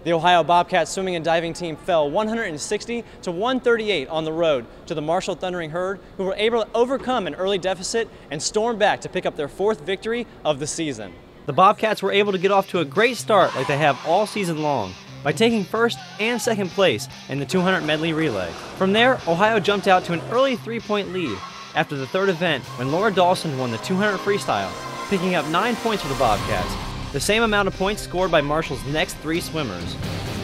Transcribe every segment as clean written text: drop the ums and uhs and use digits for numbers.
The Ohio Bobcats swimming and diving team fell 160 to 138 on the road to the Marshall Thundering Herd, who were able to overcome an early deficit and storm back to pick up their 4th victory of the season. The Bobcats were able to get off to a great start like they have all season long by taking 1st and 2nd place in the 200 medley relay. From there, Ohio jumped out to an early 3-point lead after the 3rd event when Laura Dawson won the 200 freestyle, picking up 9 points for the Bobcats, the same amount of points scored by Marshall's next 3 swimmers.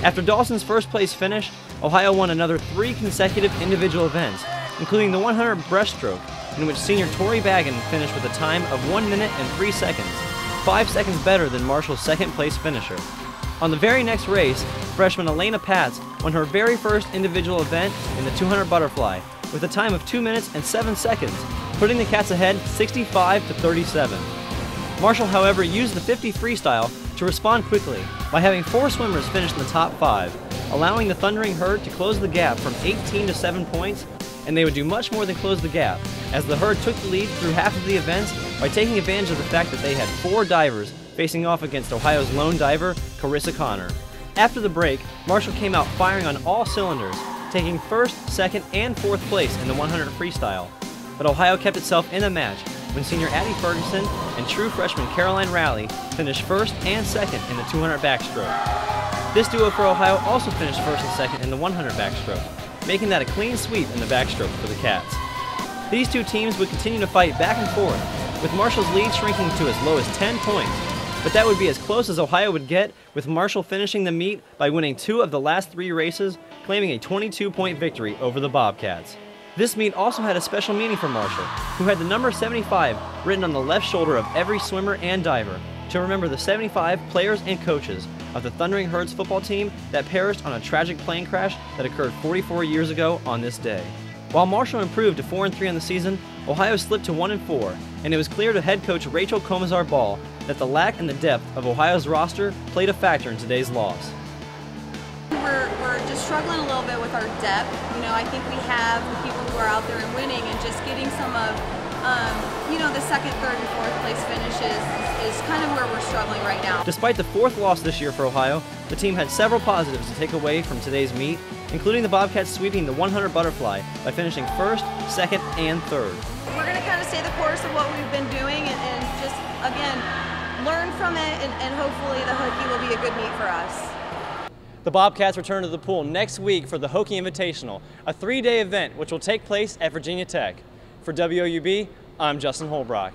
After Dawson's 1st place finish, Ohio won another 3 consecutive individual events, including the 100 breaststroke, in which senior Tori Baggin finished with a time of 1 minute and 3 seconds, 5 seconds better than Marshall's 2nd place finisher. On the very next race, freshman Elena Patz won her very first individual event in the 200 butterfly with a time of 2 minutes and 7 seconds, putting the Cats ahead 65 to 37. Marshall, however, used the 50 freestyle to respond quickly by having 4 swimmers finish in the top 5, allowing the Thundering Herd to close the gap from 18 to 7 points, and they would do much more than close the gap, as the Herd took the lead through half of the events by taking advantage of the fact that they had 4 divers facing off against Ohio's lone diver, Carissa Connor. After the break, Marshall came out firing on all cylinders, taking 1st, 2nd, and 4th place in the 100 freestyle. But Ohio kept itself in the match when senior Addie Ferguson and true freshman Caroline Rowley finished 1st and 2nd in the 200 backstroke. This duo for Ohio also finished 1st and 2nd in the 100 backstroke, making that a clean sweep in the backstroke for the Cats. These two teams would continue to fight back and forth, with Marshall's lead shrinking to as low as 10 points, but that would be as close as Ohio would get, with Marshall finishing the meet by winning 2 of the last 3 races, claiming a 22-point victory over the Bobcats. This meet also had a special meaning for Marshall, who had the number 75 written on the left shoulder of every swimmer and diver, to remember the 75 players and coaches of the Thundering Herd's football team that perished on a tragic plane crash that occurred 44 years ago on this day. While Marshall improved to 4-3 on the season, Ohio slipped to 1-4, and it was clear to head coach Rachel Komisarz-Baugh that the lack and the depth of Ohio's roster played a factor in today's loss. We're just struggling a little bit with our depth. You know, I think we have the people who are out there and winning, and just getting some of, the 2nd, 3rd, and 4th place finishes is kind of where we're struggling right now. Despite the 4th loss this year for Ohio, the team had several positives to take away from today's meet, including the Bobcats sweeping the 100 butterfly by finishing 1st, 2nd, and 3rd. We're going to kind of stay the course of what we've been doing and just, again, learn from it, and hopefully the Hokie will be a good meet for us. The Bobcats return to the pool next week for the Hokie Invitational, a 3-day event which will take place at Virginia Tech. For WOUB, I'm Justin Holbrook.